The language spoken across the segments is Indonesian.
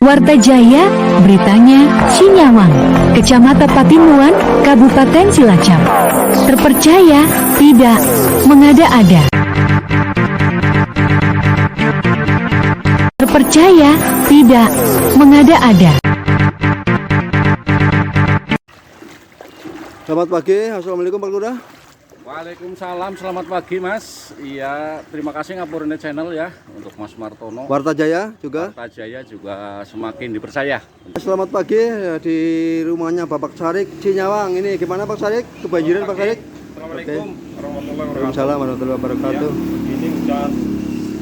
Warta Jaya, beritanya Cinyawang, Kecamatan Patimuan, Kabupaten Cilacap. Terpercaya, tidak mengada-ada. Terpercaya, tidak mengada-ada. Selamat pagi, assalamualaikum Pak Lurah. Waalaikumsalam, selamat pagi Mas. Iya, terima kasih Ngapurine Channel ya untuk Mas Martono. Warta Jaya juga. Warta Jaya juga semakin dipercaya. Selamat pagi ya, di rumahnya Bapak Sarik Cinyawang. Ini gimana Pak Sarik? Kebanjiran Pak Sarik? Assalamualaikum warahmatullahi wabarakatuh. Waalaikumsalam warahmatullahi wabarakatuh. Ya, ini hujan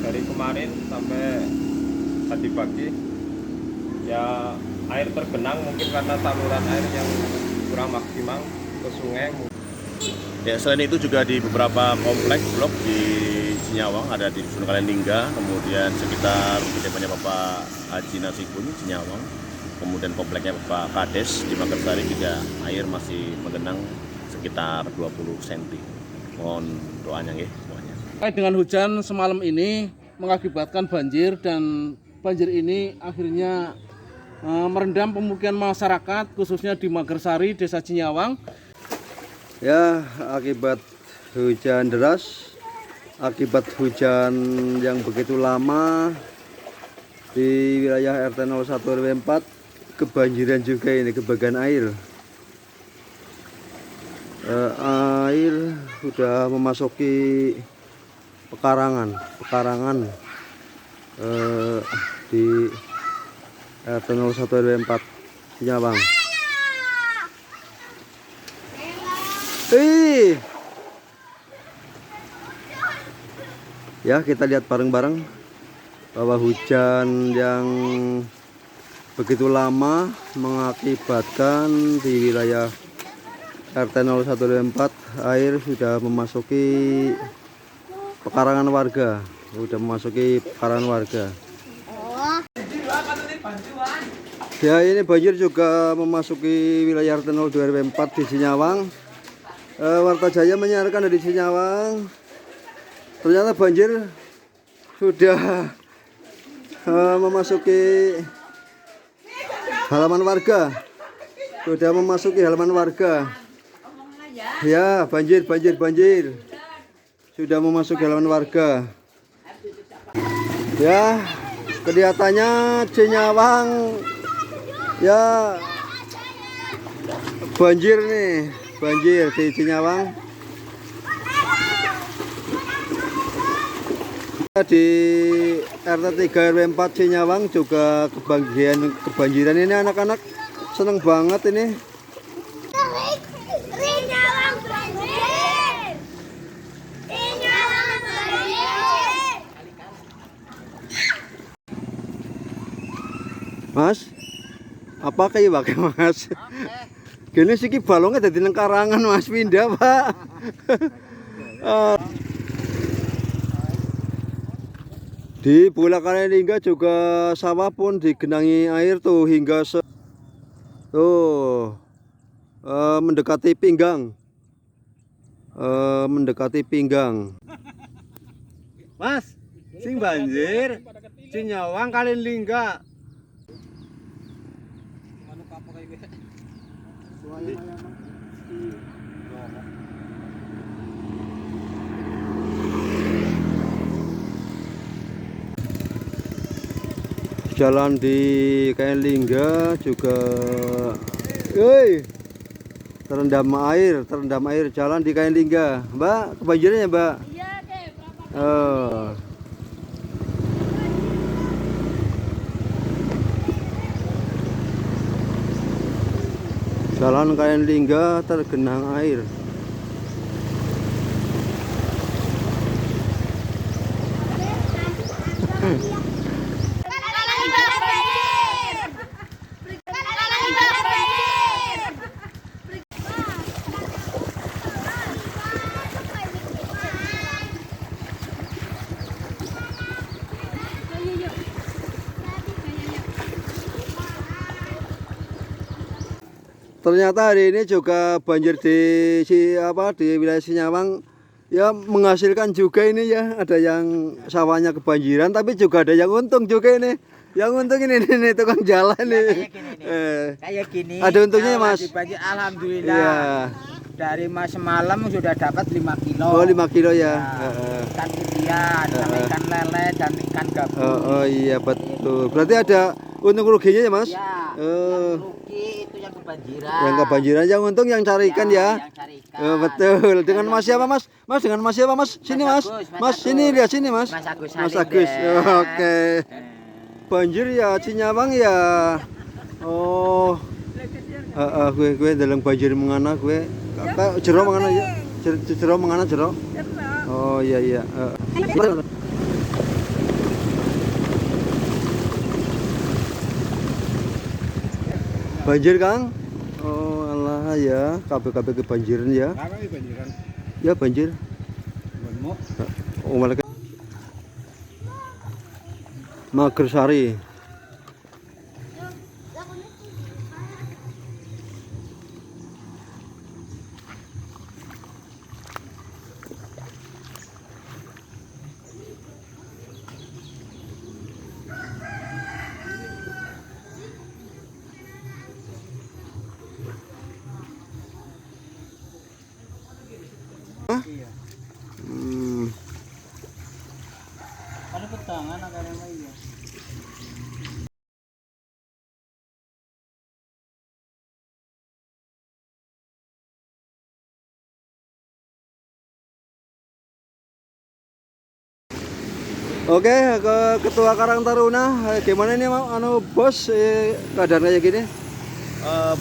dari kemarin sampai tadi pagi. Ya, air tergenang mungkin karena saluran air yang kurang maksimal ke sungai. Ya, selain itu juga di beberapa komplek blok di Cinyawang, ada di Dusun Kalendingga, kemudian sekitar kediamannya Bapak Haji Nasikun Cinyawang, kemudian kompleknya Bapak Kades di Makassari juga air masih menggenang sekitar 20 cm. Mohon doanya nggih semuanya. Terkait dengan hujan semalam ini mengakibatkan banjir, dan banjir ini akhirnya merendam pemukiman masyarakat khususnya di Makassari, Desa Cinyawang. Ya, akibat hujan deras, akibat hujan yang begitu lama di wilayah RT 01 RW 4, kebanjiran juga ini, kebagian air. Air sudah memasuki pekarangan di RT 01 RW 4 Cinyawang. Ya, kita lihat bareng-bareng bahwa hujan yang begitu lama mengakibatkan di wilayah RT 01 RW 4 air sudah memasuki pekarangan warga, Ya, ini banjir juga memasuki wilayah RT 02 RW 4 di Cinyawang. Warta Jaya menyiarkan dari Cinyawang. Ternyata banjir sudah memasuki halaman warga. Ya, banjir. Sudah memasuki halaman warga. Ya, kelihatannya Cinyawang ya banjir di Cinyawang. Di RT 3 RW 4 Cinyawang juga kebanjiran ini, anak-anak seneng banget ini. Mas, apa kayak pakai Mas? Gini sih balongnya dari karangan Mas, pindah Pak. Di Bola Kalendingga juga sawah pun digenangi air tuh hingga mendekati pinggang. Mas, sing banjir Cinyawang Kalendingga. Jalan di Kalendingga juga terendam air jalan di Kalendingga. Mbak, kebanjiran ya Mbak? Iya, berapa? Jalan Kalendingga tergenang air. Ternyata hari ini juga banjir di wilayah Cinyawang ya menghasilkan juga ini ya, ada yang sawahnya kebanjiran tapi juga ada yang untung juga ini. Yang untung ini tukang jalan nih. Kayak gini. Ada untungnya ya, Mas? Lagi banjir, alhamdulillah. Iya. Dari Mas semalam sudah dapat 5 kilo. Oh, 5 kilo ya. Ikan kudian, sama ikan lele dan ikan gabus. Oh iya betul. Berarti ada untung ruginya ya, Mas? Ya, Oh. yang rugi itu yang kebanjiran. Yang kebanjiran, yang untung yang cari ikan ya. Yang cari ikan. Oh, betul. Dengan Mas siapa, Mas? Mas dengan Mas siapa, Mas? Sini, Mas. Agus, Mas sini, lihat sini, Mas. Mas Agus Mas Salim, Agus. deh. Oke. Banjir ya Cinyawang ya. Oh. Gue dalam banjir mengana gue. Kakak jero mengana ya. Jero mengana jero. Oh iya iya. Banjir Kang? Oh alah ya, kabeh-kabeh kebanjiran ya. Ya banjir. Oh mereka Magersari. Ada petangan agaknya iya. Oke, ke Ketua Karang Taruna, gimana nih bos keadaan kayak gini?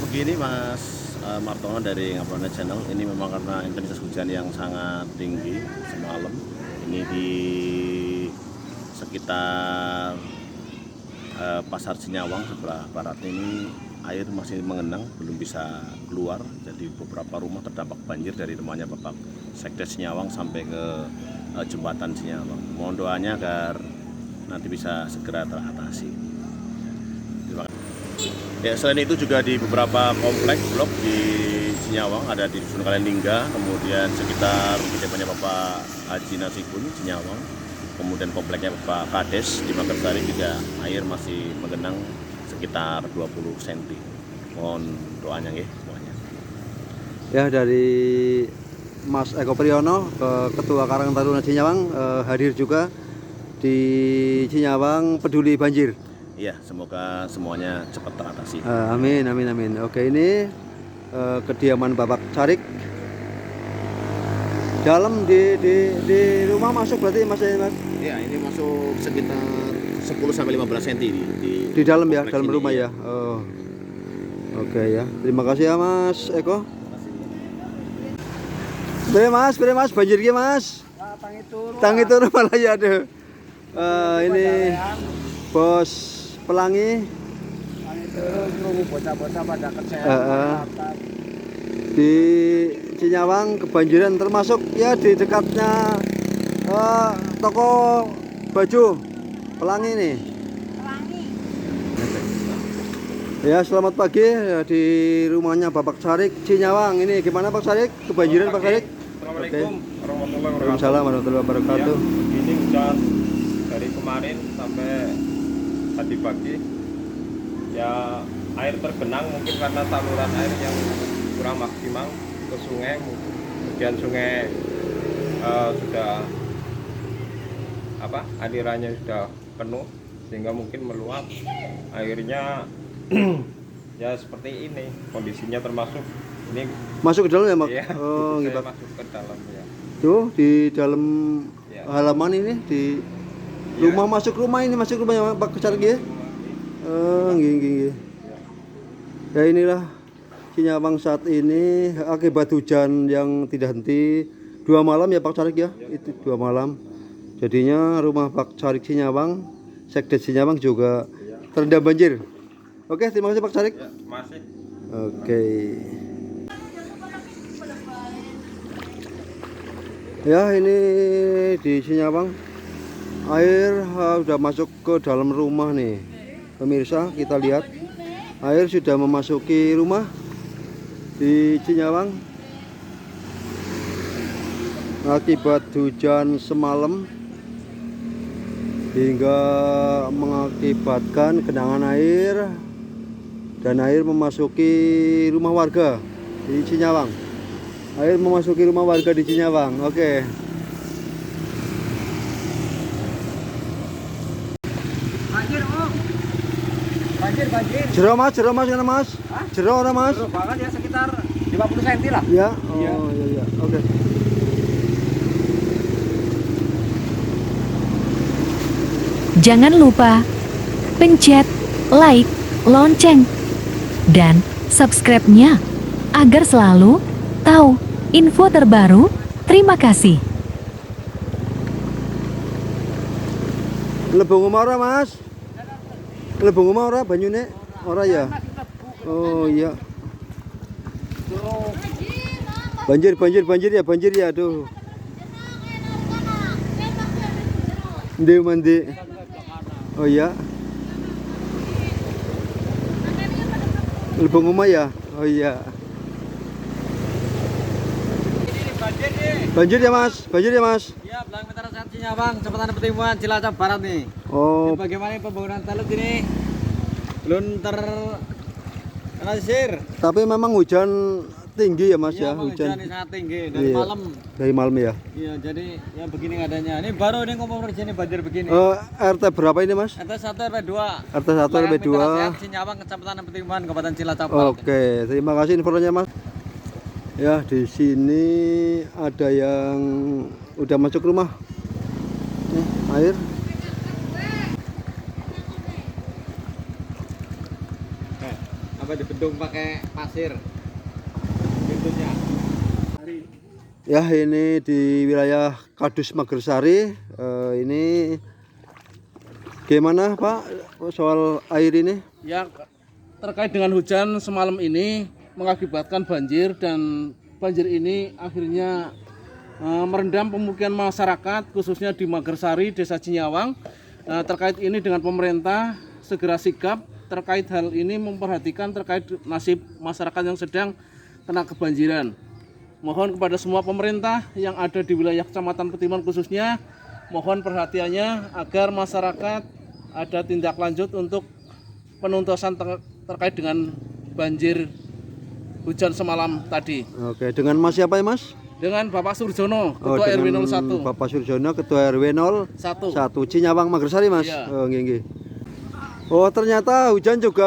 Begini Mas Martono dari Ngapronet Channel, ini memang karena intensitas hujan yang sangat tinggi semalam. Ini di sekitar Pasar Cinyawang sebelah barat ini air masih mengenang, belum bisa keluar. Jadi beberapa rumah terdampak banjir dari rumahnya Bapak Sekdes Cinyawang sampai ke jembatan Cinyawang. Mohon doanya agar nanti bisa segera teratasi. Terima kasih. Ya, selain itu juga di beberapa komplek blok di Cinyawang, ada di Dusun Kalendingga, kemudian sekitar kediamannya Bapak Haji Nasikun Cinyawang, kemudian kompleknya Bapak Kades di Magersari juga air masih menggenang sekitar 20 cm. Mohon doanya nggih semuanya. Ya dari Mas Eko Priyono, Ketua Karang Taruna Cinyawang, hadir juga di Cinyawang peduli banjir. Iya, semoga semuanya cepat teratasi. Amin, amin, amin. Oke, ini kediaman Bapak Carik. Dalam di rumah masuk berarti Mas? Iya, ini masuk sekitar 10-15 cm Di dalam ya, dalam ini, rumah ya. Oh. Oke ya. Terima kasih ya Mas Eko. Bere Mas, banjirnya Mas. Tangi turu malah ya aduh. Ini Bos Pelangi. Bocah-bocah pada kecewa. Di Cinyawang kebanjiran, termasuk ya di dekatnya toko baju Pelangi nih. Ya selamat pagi ya, di rumahnya Bapak Carik Cinyawang. Ini gimana Pak Carik? Kebanjiran Pak Carik? Assalamualaikum warahmatullahi wabarakatuh. Waalaikumsalam warahmatullahi wabarakatuh. Ya, ini hujan dari kemarin sampai tadi pagi. Ya air tergenang mungkin karena saluran air yang kurang maksimal ke sungai. Kemudian sungai sudah alirannya sudah penuh sehingga mungkin meluap. Airnya ya seperti ini kondisinya, termasuk ini Masuk ke dalam ya Mak? ya, Oh saya gitu. masuk ke dalam ya. Tuh di dalam Ya. halaman ini di rumah, masuk rumahnya Pak Carik ya. Nggih. Ya inilah Cinyawang saat ini akibat hujan yang tidak henti 2 malam ya Pak Carik ya. Itu 2 malam. Jadinya rumah Pak Carik Cinyawang, Sekdes Cinyawang juga terendam banjir. Oke, terima kasih Pak Carik. Ya, masih. Oke. Ya ini di Cinyawang air sudah masuk ke dalam rumah nih pemirsa. Kita lihat air sudah memasuki rumah di Cinyawang akibat hujan semalam. hingga mengakibatkan genangan air dan air memasuki rumah warga di Cinyawang. Air memasuki rumah warga di Cinyawang. Oke. Banjir, Om. Banjir. Jero mas kan mas? Jero ora mas? Jero banget ya, sekitar 50 cm lah. Ya. Oh iya. Oke. Jangan lupa pencet like, lonceng, dan subscribe-nya agar selalu tahu info terbaru. Terima kasih. Lebung omah ora mas? Lebung omah ora banyune? Ora ya? Oh iya. Banjir ya, aduh. Ndi mandi. Oh iya. Lebung omah ya? Oh iya. Banjir ya mas? Iya, Belang Metara Sehat Cinyawang, Kecamatan Pertimuan, Cilacap Barat nih. Oh, Ini bagaimana pembangunan teluk ini? Belum terrealisir. tapi memang hujan tinggi ya mas Iya, ya? hujan ini sangat tinggi dari Iya. malam. Dari malam ya? Iya, jadi ya begini adanya. Ini baru ini ngomong ini banjir begini. RT berapa ini mas? RT 1 RW 2. RT 1 RW 2. Cinyawang, Kecamatan Pertimuan, Kabupaten Cilacap Barat. Oke, terima kasih infonya mas. Ya, di sini ada yang udah masuk rumah. Nih, air. Apa di bendung pakai pasir pintunya. Ya, ini di wilayah Kadus Magersari. Ini gimana Pak soal air ini? Ya, terkait dengan hujan semalam ini mengakibatkan banjir, dan banjir ini akhirnya merendam pemukiman masyarakat khususnya di Magersari, Desa Cinyawang. Terkait ini dengan pemerintah segera sigap terkait hal ini, memperhatikan terkait nasib masyarakat yang sedang kena kebanjiran. Mohon kepada semua pemerintah yang ada di wilayah Kecamatan Pertimuan khususnya, mohon perhatiannya agar masyarakat ada tindak lanjut untuk penuntasan terkait dengan banjir hujan semalam tadi. Oke, dengan Mas siapa ya Mas? Dengan Bapak Surjono, Ketua RW 01. Bapak Surjono, Ketua RW 01 Cinyawang Magersari Mas. Iya. Oh, nggih. Oh, ternyata hujan juga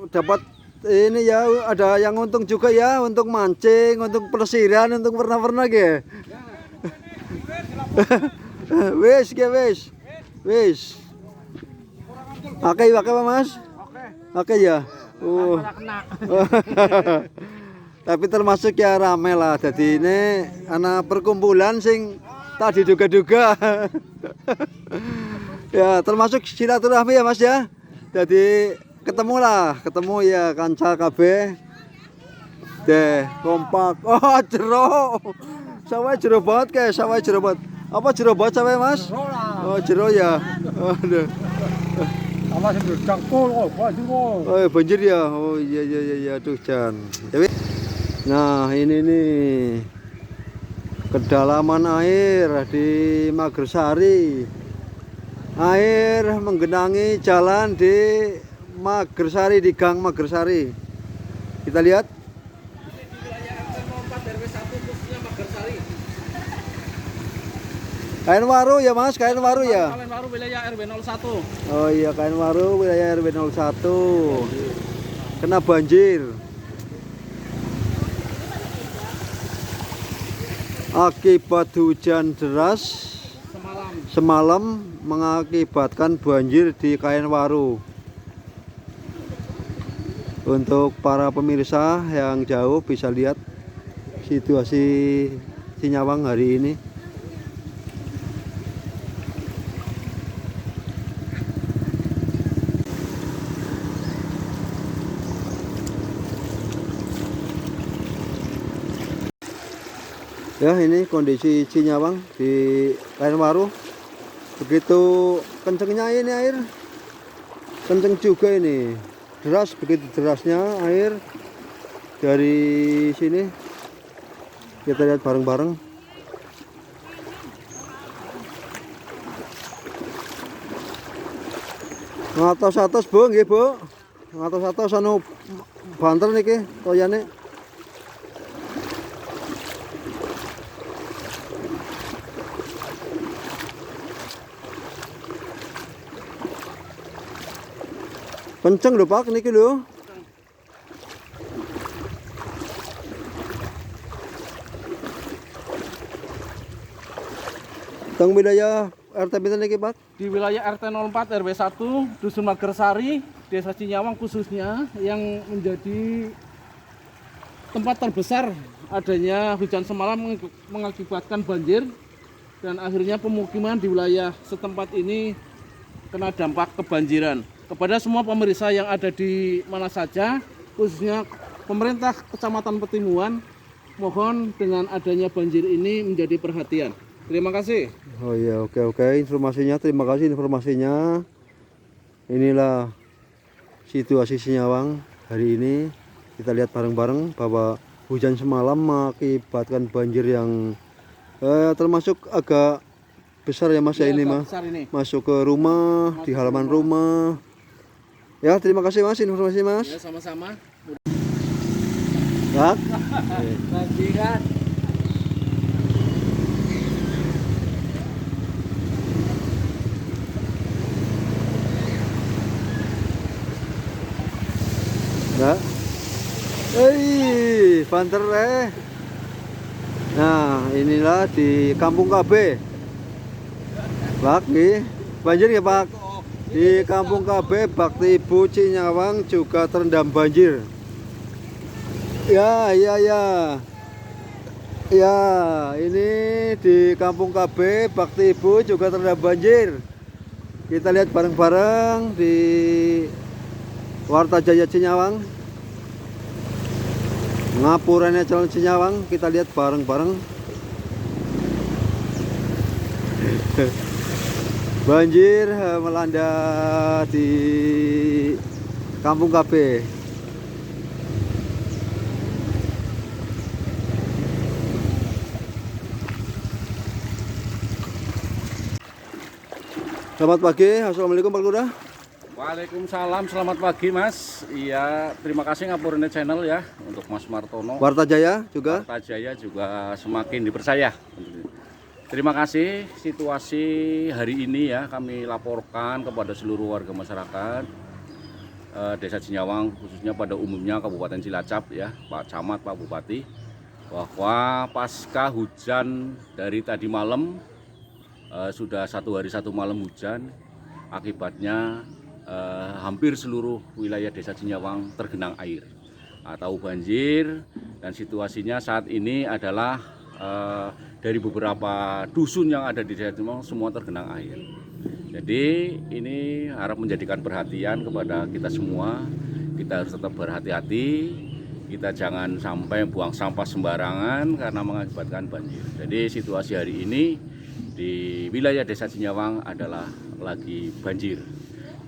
dapat ini ya, ada yang untung juga ya, untuk mancing, untuk pelesiran, untuk pernah-pernah ge. Wis. Oke Pak Mas? Oke ya. Tapi termasuk ya rame lah. Jadi ini anak perkumpulan sing tak diduga-duga. Ya termasuk silaturahmi ya Mas ya. Jadi ketemu ya kanca KB. Deh kompak. Oh jero. Sawah jero banget kayak sawah jero banget. Apa jero banget sawah Mas? Oh jero ya. Aduh. Apa sing dangkul kok banjir kok. Oh banjir ya. Oh iya aduh Jan. Nah ini nih kedalaman air di Magersari. Air menggenangi jalan di Magersari, di Gang Magersari. Kita lihat. Kain Waru ya Mas, Kain Waru ya? Kain Waru wilayah RW 01. Oh iya, Kain Waru wilayah RW 01. Kena banjir. Akibat hujan deras semalam mengakibatkan banjir di Kain Waru. Untuk para pemirsa yang jauh bisa lihat situasi Cinyawang hari ini. Ya ini kondisi Cinyawang di Kain Waru. Begitu kencengnya ini air, kenceng juga ini, deras, begitu derasnya air dari sini. Kita lihat bareng-bareng. Ngatos-atos Bu, nggih Bu. Ngatos-atos anu banter niki toyane. Kenceng lho Pak niki lho. Teng wilayah RT pinten niki Pak? Di wilayah RT 04 RW 1 Dusun Magersari, Desa Cinyawang khususnya yang menjadi tempat terbesar adanya hujan semalam mengakibatkan banjir dan akhirnya pemukiman di wilayah setempat ini kena dampak kebanjiran. Kepada semua pemirsa yang ada di mana saja, khususnya pemerintah Kecamatan Petimuan, mohon dengan adanya banjir ini menjadi perhatian. Terima kasih. Oh iya, oke informasinya, terima kasih informasinya. Inilah situasi Cinyawang hari ini. Kita lihat bareng-bareng bahwa hujan semalam mengakibatkan banjir yang termasuk agak besar ya Mas ya ini Mas. Masuk ke rumah, di halaman rumah. Ya, terima kasih Mas informasi Mas. Ya, sama-sama. Ya. Banjiran. Ya. Banter Nah, inilah di Kampung KB. Pak, nih, banjir ya Pak. Di Kampung KB Bakti Ibu Cinyawang juga terendam banjir. Ya. Ya, ini di Kampung KB Bakti Ibu juga terendam banjir. Kita lihat bareng-bareng di Warta Jaya Cinyawang. Ngapurane Calon Cinyawang, kita lihat bareng-bareng. Banjir melanda di Kampung KB. Selamat pagi, assalamualaikum Pak Lurah. Waalaikumsalam, selamat pagi Mas. Iya, terima kasih Ngapurine Channel ya untuk Mas Martono. Warta Jaya juga. Warta Jaya juga semakin dipercaya. Terima kasih. Situasi hari ini ya kami laporkan kepada seluruh warga masyarakat Desa Cinyawang, khususnya pada umumnya Kabupaten Cilacap ya, Pak Camat, Pak Bupati, bahwa pasca hujan dari tadi malam sudah 1 hari 1 malam hujan, akibatnya hampir seluruh wilayah Desa Cinyawang tergenang air atau banjir, dan situasinya saat ini adalah dari beberapa dusun yang ada di Desa Cinyawang semua tergenang air. Jadi ini harap menjadikan perhatian kepada kita semua. Kita harus tetap berhati-hati, kita jangan sampai buang sampah sembarangan karena mengakibatkan banjir. Jadi situasi hari ini di wilayah Desa Cinyawang adalah lagi banjir.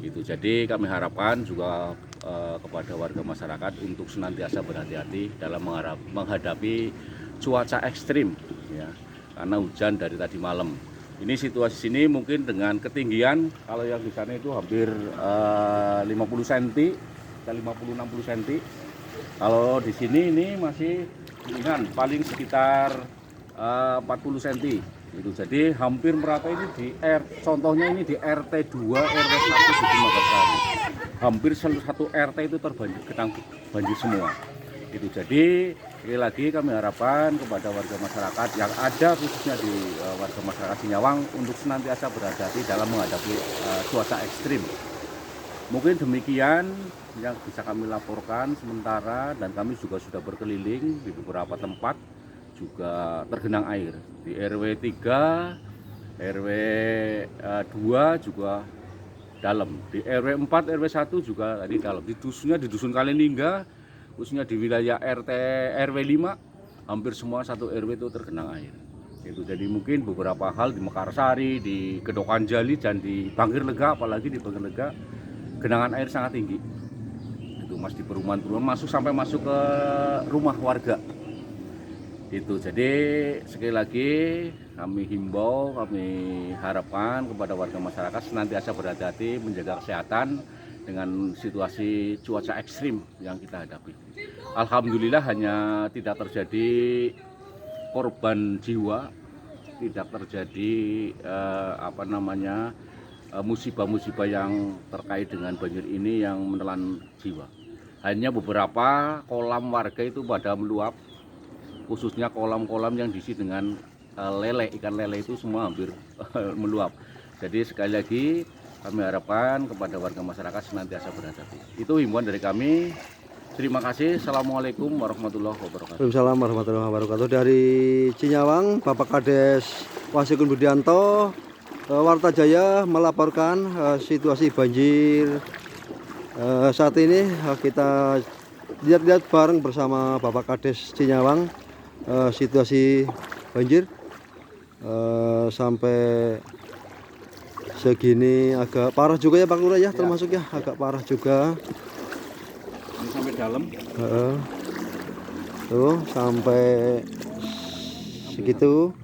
Itu jadi kami harapkan juga kepada warga masyarakat untuk senantiasa berhati-hati dalam menghadapi cuaca ekstrim ya, karena hujan dari tadi malam. Ini situasi sini mungkin dengan ketinggian, kalau yang di sana itu hampir 50 cm, 50-60 cm. Kalau di sini ini masih ringan, paling sekitar 40 cm. Itu jadi hampir merata ini di contohnya ini di RT 2 RW 1 Dusun Magersari. Hampir satu RT itu terbanjir, genang banjir semua. Itu jadi sekali lagi kami harapkan kepada warga masyarakat yang ada khususnya di warga masyarakat Cinyawang untuk senantiasa berhati-hati dalam menghadapi cuaca ekstrim. Mungkin demikian yang bisa kami laporkan sementara, dan kami juga sudah berkeliling di beberapa tempat juga tergenang air. Di RW 3, RW 2 juga dalam. Di RW 4, RW 1 juga tadi dalam. Di Dusun Kaleningga, khususnya di wilayah RW 5, hampir semua satu RW itu tergenang air. Itu jadi mungkin beberapa hal di Mekarsari, di Kedokan Jali, dan di Bangkir Lega, apalagi di Bangkir Lega, genangan air sangat tinggi. Itu Mas, di perumahan-perumahan sampai masuk ke rumah warga. Itu jadi sekali lagi Kami himbau, kami harapkan kepada warga masyarakat senantiasa berhati-hati menjaga kesehatan dengan situasi cuaca ekstrim yang kita hadapi. Alhamdulillah hanya tidak terjadi korban jiwa, tidak terjadi musibah-musibah yang terkait dengan banjir ini yang menelan jiwa. Hanya beberapa kolam warga itu pada meluap, khususnya kolam-kolam yang diisi dengan lele, ikan lele itu semua hampir meluap. Jadi sekali lagi kami harapkan kepada warga masyarakat senantiasa berhati-hati. Itu himbauan dari kami. Terima kasih. Assalamualaikum warahmatullahi wabarakatuh. Waalaikumsalam warahmatullahi wabarakatuh. Dari Cinyawang, Bapak Kades Wasikun Budianto, Warta Jaya melaporkan situasi banjir. Saat ini kita lihat-lihat bareng bersama Bapak Kades Cinyawang situasi banjir sampai segini agak parah juga ya Pak Lurah ya, termasuk ya agak parah juga. Ini sampai dalam. Tuh sampai segitu.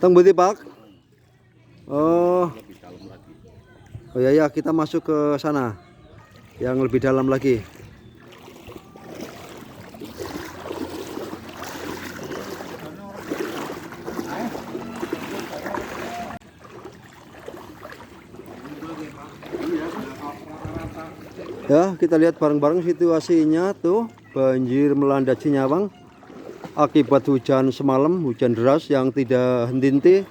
Teng Budi Pak. Oh ya kita masuk ke sana yang lebih dalam lagi. Ya, kita lihat bareng-bareng situasinya tuh, banjir melanda Cinyawang akibat hujan semalam, hujan deras yang tidak henti-henti,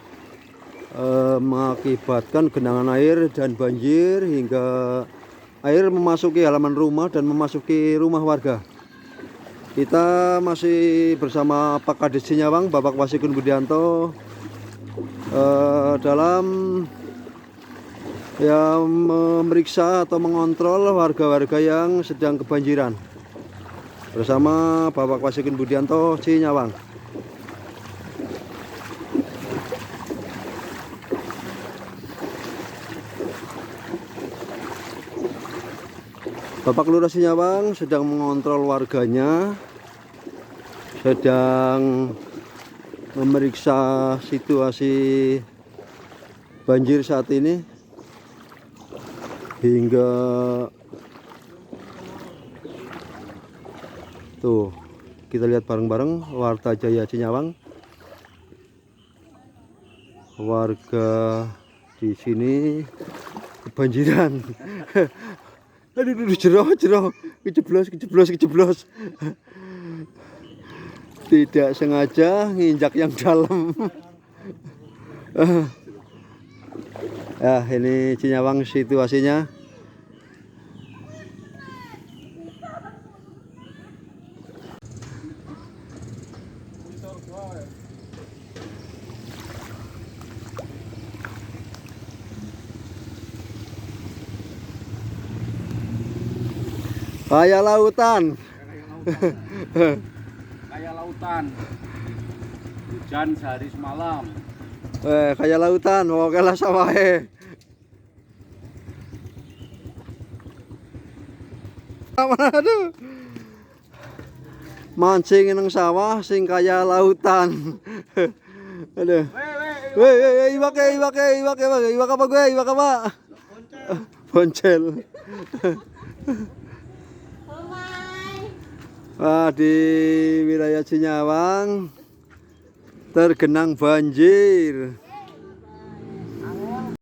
mengakibatkan genangan air dan banjir hingga air memasuki halaman rumah dan memasuki rumah warga. Kita masih bersama Pak Kades Cinyawang, Bapak Wasikun Budianto, dalam memeriksa atau mengontrol warga-warga yang sedang kebanjiran bersama Bapak Wasikun Budianto Cinyawang. Bapak Lurah Cinyawang sedang mengontrol warganya, sedang memeriksa situasi banjir saat ini hingga tuh kita lihat bareng-bareng Warta Jaya Cinyawang. Warga di sini kebanjiran. Aduh, jero, kejeblos. Tidak sengaja nginjak yang dalam. Ya, ini Cinyawang situasinya. Kayak lautan. Kayak lautan. Hujan sehari semalam. Kayak lautan, mau kalah sawahe. Aduh. Mancing nang sawah sing kaya lautan. Aduh. Iwak apa gue? Iwak apa? Boncel. Di wilayah Cinyawang tergenang banjir.